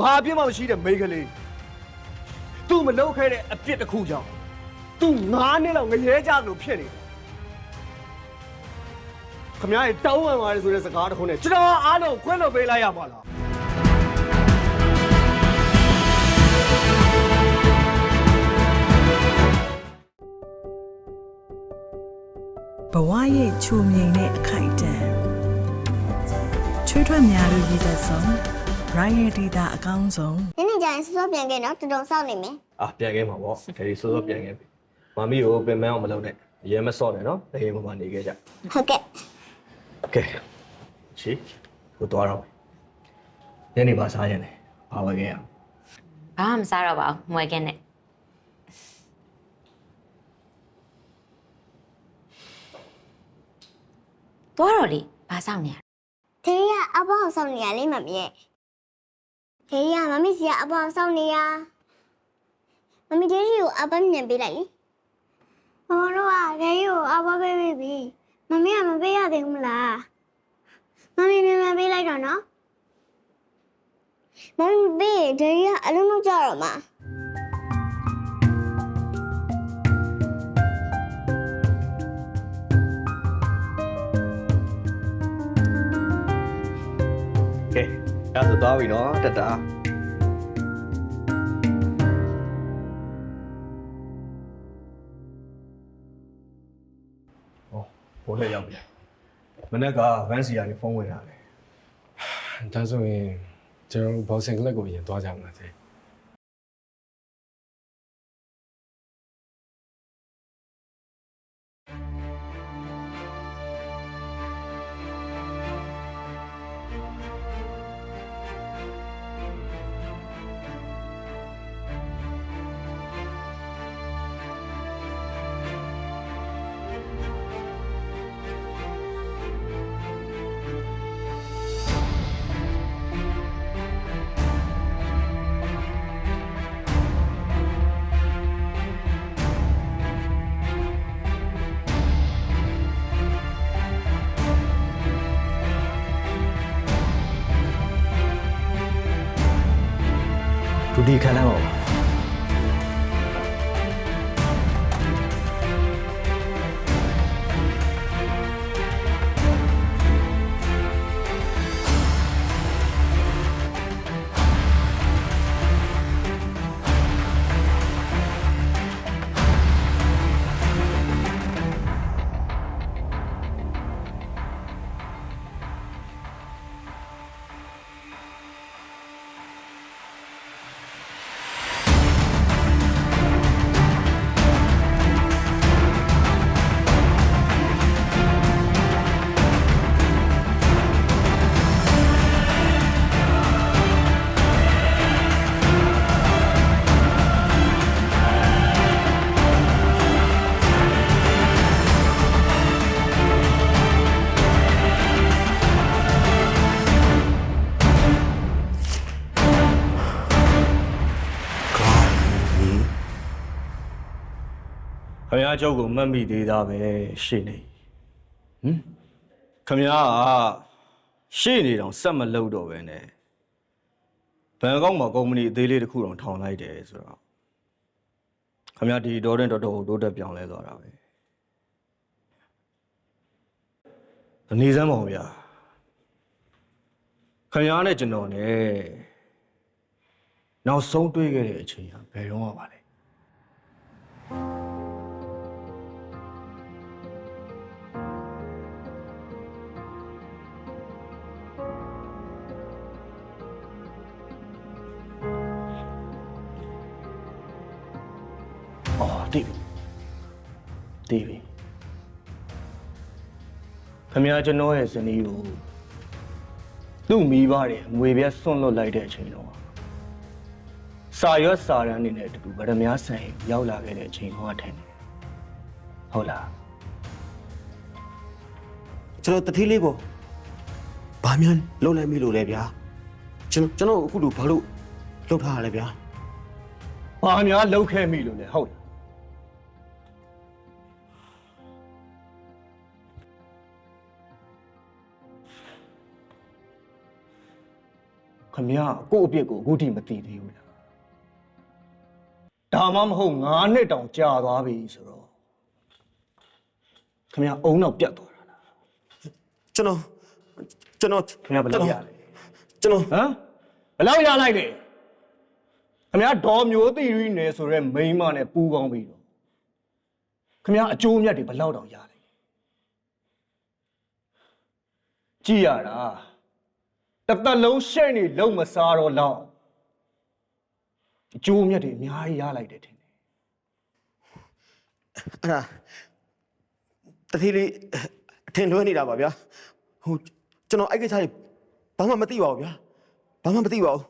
ဘာပြစ်မှမရှိတဲ့မိန်းကလေးသူ့မလုပ်ခဲ့တဲ့အပြစ်တစ်ခုကြောင့်သူ9နှစ်လောက်ငရဲကြလို့ဖြစ်နေတယ်ခမရဲ့တောင်းပန်ပါတယ်ဆိုတဲ့စကားတစ်ခုနဲ့ကျွန်တော်အားလုံးခွင့်လွှတ်ပေးလိုက်ရမှာလားဘဝရဲ့ချုံမြိန်တဲ့အခိုက်အတန့်ချွေးထွက်များလို့ရည်သက်ဆုံး right ရဲ့ဒေတာအကောင်းဆုံး ညနေကျရင်စောစောပြန်ခဲ့နော်တော်တော်စောင့်နေမယ် ပြန်ခဲ့မှာပေါ့ဒါဒီစိုးစိုးပြန်ခဲ့ပြီမမီကိုပင်မအောင်မလုပ်နဲ့ရဲမစော့နဲ့နော်တကယ်မှနေခဲ့ကြ ဟုတ်ကဲ့ ကဲချီကိုသွားတော့ညနေပါစားရင်လေဘာဝယ်ခဲ့ရ ဘာမှမစားတော့ပါဘူးမွေးကင်းနဲ့သွားတော့လေဘာဆောင်နေရ ဒေရီကအဘောက်စောင့်နေရလေမမရဲ့ဒေရီကမမစီကအဘောက်စောင့်နေရမမဒေရီကိုအပတ်မြန်ပေးလိုက်လေမမတို့ကဒေရီကိုအဘောက်ပေးပြီမမကမပေးရသေးဘူးမလားမမမြန်ပေးလိုက်တော့နော်မမပေးဒေရီကအလုံးလုံးကြတော့မှာ ကဲအဲ့ဒါဆိုသွားပြီနော်တတဟိုလည်းရောက်ပြီမနေ့ကဗန်စီကနေဖုန်းဝင်လာတယ် ဒါဆိုရင်ကျွန်တော်ဘောက်ဆင်ကလပ်ကိုအရင်သွားကြမှာစေ ဒုတိယခန်းတော့ခမရကျုပ်ကိုမှတ်မိသေးတာပဲရှေ့နေခမရကရှေ့နေတောင်စက်မလုပ်တော့ပဲနဲ့ဘန်ကောက်မှာကုမ္ပဏီအသေးလေးတစ်ခုတောင်ထောင်လိုက်တယ်ဆိုတော့ခမရဒီတော်တဲ့တော်တော်တိုးတက်ပြောင်းလဲသွားတာပဲအနေစမ်းပါဗျာခမရနဲ့ကျွန်တော်နဲ့နောက်ဆုံးတွေ့ခဲ့တဲ့အချိန်ကဘယ်တော့မှပါလဲ တီဗီခမရကျွန်တော်ရဲ့ဇနီးကိုသူ့မိဘတွေအမွေပြတ်ဆွန့်လွတ်လိုက်တဲ့အချိန်တော့စာရွက်စာတမ်းအနေနဲ့အတူဗရမ ्या ဆိုင်ရောက်လာခဲ့တဲ့အချိန်တော့ထင်တယ်ဟုတ်လားကျွန်တော်တတိလေးပေါ့ဘာမှလုံးလိုက်မိလို့လဲဗျာကျွန်တော်အခုလိုဘာလို့လှုပ်ထားရလဲဗျာဘာများလှုပ်ခဲ့မိလို့လဲဟုတ်ခ ခမရကို့အပြစ်ကိုအခုထိမသိသေးဘူးလားဒါမှမဟုတ်9နှစ်တောင်ကြာသွားပြီဆိုတော့ခမရအုံတော့ပြတ်သွားတာလား ကျွန်တော် ခမရဘယ်လောက်ရလဲ ကျွန်တော် ဟမ်ဘယ်လောက်ရလိုက်လဲခမရဒေါ်မျိုးတိရီနယ်ဆိုရဲမိန်းမနဲ့ပူးပေါင်းပြီးတော့ခမရအကျိုးအမြတ်တွေဘယ်လောက်တောင်ရလဲကြည့်ရတာတစ်သက်လုံးရှဲ့နေလုံးမစားတော့လောက်အကျိုးအမြတ်တွေအများကြီးရလိုက်တယ်ထင်တယ် အဲ့ဒါတတိလေးအထင်လွဲနေတာပါဗျာဟိုကျွန်တော်အဲ့ကိစ္စကြီးဘာမှမသိပါဘူးဗျာဘာမှမသိပါဘူး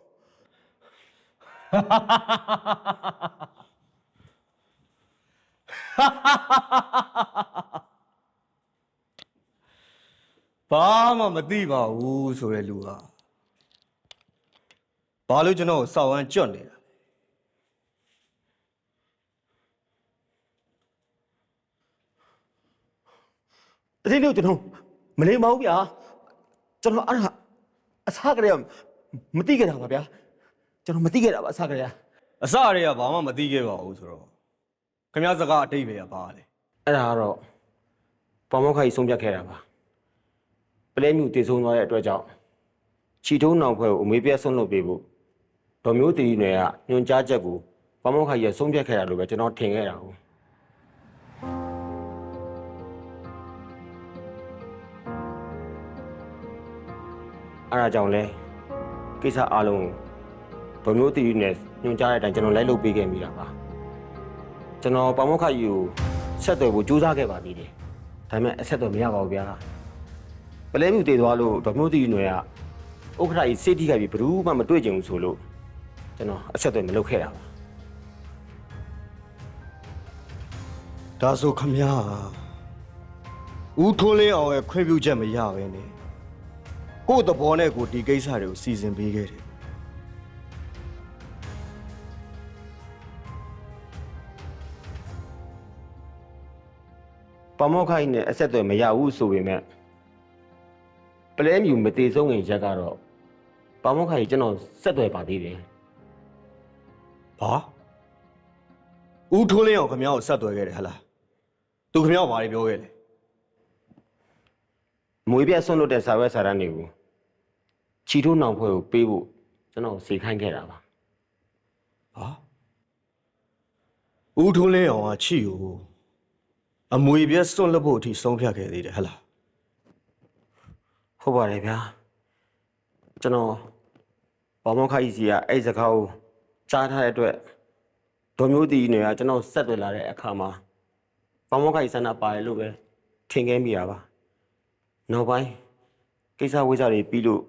ဘာမှမသိပါဘူးဆိုတဲ့လူကဘာလို့ကျွန်တော်ကိုစောက်ဝမ်းကြွတ်နေတာ တတိလေးကိုကျွန်တော်မလိမ္မာဘူးဗျာကျွန်တော်အဲ့ဒါအစားကလေးမသိခဲ့တာပါဗျာကျွန်တော်မသိခဲ့တာပါအစားကလေး အစတွေကဘာမှမသိခဲ့ပါဘူးဆိုတော့ခင်ဗျားစကားအတိတ်ပဲပါလေ အဲ့ဒါကတော့ပေါမောက်ခါကြီးဆုံးဖြတ်ခဲ့တာပါပလဲမြူတည်ဆုံးသွားတဲ့အတွက်ကြောင့်ချီထုံးနောင်ဖွဲ့ကိုအမေးပြတ်ဆုံးလုပ်ပေးဖို့ဒေါ်မျိုးတီနယ်ကညွန်ကြားချက်ကိုပေါမောက်ခါကြီးဆုံးဖြတ်ခဲ့တာလို့ပဲကျွန်တော်ထင်ခဲ့တာဟုတ်အဲ့ဒါကြောင့်လဲကိစ္စအားလုံးဒေါ်မျိုးတီနယ်ညွန်ကြားတဲ့အတိုင်းကျွန်တော်လိုက်လုပ်ပေးခဲ့မိတာပါကျွန်တော်ပေါမောက်ခါကြီးကိုဆက်သွယ်ဖို့ကြိုးစားခဲ့ပါသေးတယ်ဒါပေမဲ့အဆက်တော့မရပါဘူးဗျာပလဲမြူတည်သွားလို့ဒေါ်မျိုးတီနယ်ကဥက္ကဋ္ဌကြီးစိတ်ထိခိုက်ပြီးဘယ်သူမှမတွေ့ကြဘူးဆိုလို့ကျွန်တော်အဆက်တော့မလုပ်ခဲ့တာပါ ဒါဆိုခင်ဗျားဦးထိုးလင်းအောင်ရဲ့ခွင့်ပြုချက်မရပဲနဲ့ကို့သဘောနဲ့ကိုဒီကိစ္စတွေကိုစီစဉ်ပေးခဲ့တယ် ပေါမောက်ခိုင်းနဲ့အဆက်အသွယ်မရဘူးဆိုပေမဲ့ပလဲမြူမတည်ဆုံးငင်ရက်ကတော့ပေါမောက်ခိုင်းကျွန်တော်ဆက်သွယ်ပါသေးတယ် ဘာဦးထိုးလင်းအောင်ခင်ဗျားကိုဆက်သွယ်ခဲ့တယ်ဟလားသူခင်ဗျားကိုဘာတွေပြောခဲ့လဲ မွေးပြတ်ဆွန့်လွတ်တဲ့စာရွက်စာတမ်းတွေကိုချီထိုးနောင်ဖွဲ့ကိုပေးဖို့ကျွန်တော်စေခိုင်းခဲ့တာပါ ဟာဦးထိုးလင်းအောင်ကချီကိုအမွေပြက်စွန့်လွတ်ဖို့အထိဆုံးဖြတ်ခဲ့သေးတယ်ဟလား ဟုတ်ပါတယ်ဗျာကျွန်တော်ပေါမောက်ခိုင်းစီကအဲ့စကားကိုကြားထားတဲ့အတွက်ဒေါ်မျိုးတီနယ်ကကျွန်တော်ဆက်သွယ်လာတဲ့အခါမှာပေါမောက်ခိုင်းဆန္ဒပါတယ်လို့ပဲထင်ခဲ့မိတာပါနောက်ပိုင်းကိစ္စဝိဇ္ဇာတွေပြီးလို့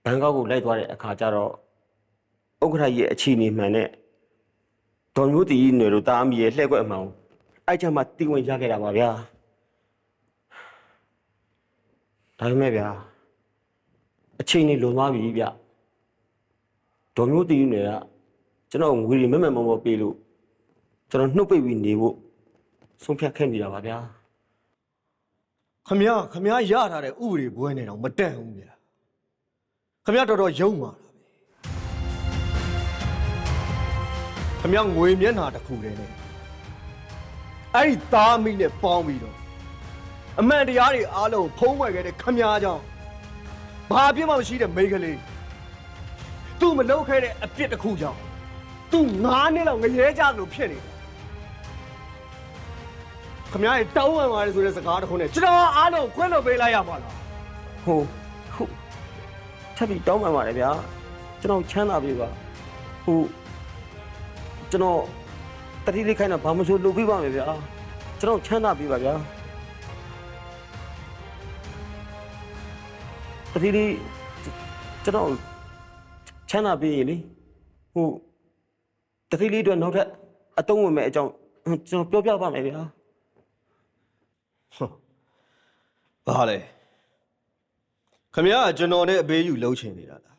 ဘန်ကောက်ကိုလိုက်သွားတဲ့အခါကျတော့ဥက္ကဋ္ဌကြီးရဲ့အခြေအနေမှန်နဲ့ဒေါ်မျိုးတီနယ်တို့တားအမီရဲ့လှည့်ကွက်အမှန်ကိုအဲ့ကျမှတီးဝင်ရခဲ့တာပါဗျာဒါပေမဲ့ဗျာအချိန်ကြီးလွန်သွားပြီဗျဒေါ်မျိုးတီနယ်ကကျွန်တော်ငွေတွေမမမောပေးလို့ကျွန်တော်နှုတ်ပိတ်ပြီးနေဖို့ဆုံးဖြတ်ခဲ့မိတာပါဗျာ ခမရရထားတဲ့ဥပဒေဘွဲနဲ့တော့မတန့်ဘူးဗျာခမရတော်တော်ယုံမာတာပဲခမရငွေမျက်နှာတစ်ခုတည်းနဲ့အဲ့ဒီသားမိနဲ့ပေါင်းပြီးတော့အမှန်တရားတွေအားလုံးဖုံးဝယ်ခဲ့တဲ့ခမရကြောင့်ဘာအပြစ်မှမရှိတဲ့မိန်းကလေးသူ့မလုပ်ခဲ့တဲ့အပြစ်တစ်ခုကြောင့်သူ9နှစ်လောက်ငရဲကြလို့ဖြစ်နေတယ်ခမရရဲ့တောင်းပန်ပါတယ်ဆိုတဲ့စကားတစ်ခုနဲ့ကျွန်တော်အားလုံးခွင့်လွှတ်ပေးလိုက်ရပါလား ဟုတ်ထပ်ပြီးတောင်းပန်ပါတယ်ဗျာကျွန်တော်ချမ်းသာပြီပါကျွန်တော်တတိလေးခိုင်းတာဘာမှမဆိုလုပ်ပေးပါမယ်ဗျာကျွန်တော်ချမ်းသာပြီပါဗျာတတိလေးကျွန်တော်ချမ်းသာပြီလေတတိလေးအတွက်နောက်ထပ်အသုံးဝင်မဲ့အကြောင်းကျွန်တော်ပြောပြပါမယ်ဗျာ ဘာလဲခမရကကျွန်တော်နဲ့အပေးယူလှုပ်ချင်နေတာလား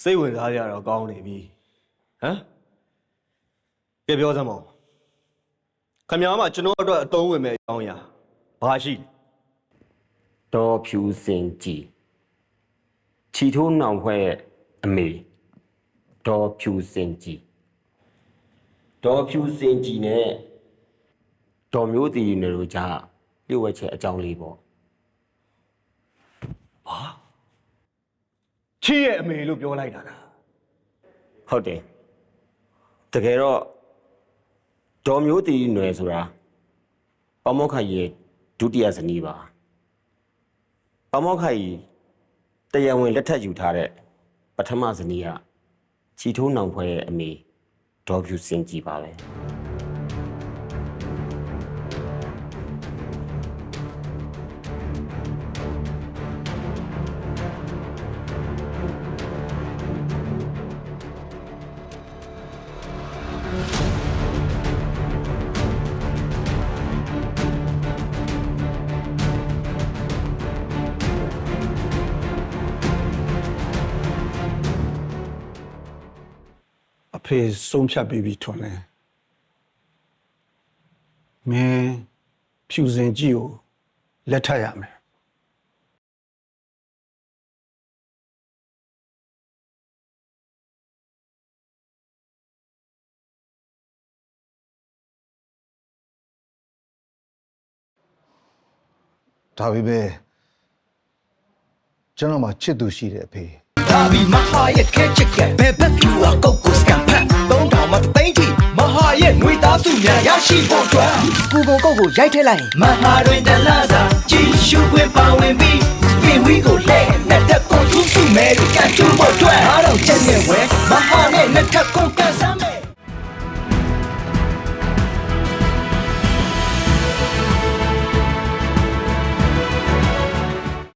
စိတ်ဝင်စားကြတော့ကောင်းနေပြီဟမ်ကြပြောစမ်းမအောင်ခမရကကျွန်တော်အတွက်အသုံးဝင်မဲ့အကြောင်းအရာဘာရှိလဲ ဒေါ်ဖြူစင်ကြည် ချီထိုးနှောင်ဖွဲ့ရဲ့အမေဒေါ်ဖြူစင်ကြီးဒေါ်ဖြူစင်ကြီးနဲ့ဒေါ်မျိုးတည်နေတို့ကြားလျှို့ဝှက်ချက်အကြောင်းလေးပေါ့ ချီရဲ့အမေလို့ပြောလိုက်တာလား ဟုတ်တယ်တကယ်တော့ဒေါ်မျိုးတည်နယ်ဆိုတာပေါမောက်ခါရဲ့ဒုတိယဇနီးပါပေါမောက်ခါကြီးတရားဝင်လက်ထပ်ယူထားတဲ့ပထမဇနီးကချီထိုးနှောင်ဖွဲ့ရဲ့အမေဒေါ်ဖြူစင်ကြီးပါပဲ အဖေဆုံးဖြတ်ပြီးပြီထွန်းလဲမင်းဖြူစင်ကြီးကိုလက်ထပ်ရမယ်ဒါပေမဲ့ကျွန်တော်မှချစ်သူရှိတယ်အဖေ ဒါဘီမဟာရဲ့ခဲချစ်ကဘယ်ဘက်ကူအကုတ်ကိုစကန်ဖတ်3000မသိန်းကြီးမဟာရဲ့ငွေသားစုများရရှိဖို့အတွက်ကူကိုကုတ်ကိုရိုက်ထည့်လိုက်မဟာတွင်တလားစာကြည်ရှုခွင့်ပါဝင်ပြီးပြင်ဝီကိုလဲနဲ့တက်ကိုထူးစုမဲတို့ကန်ကျိုးဖို့အတွက်အားတော့ချက်နဲ့ဝဲမဟာနဲ့နှစ်ထပ်ကို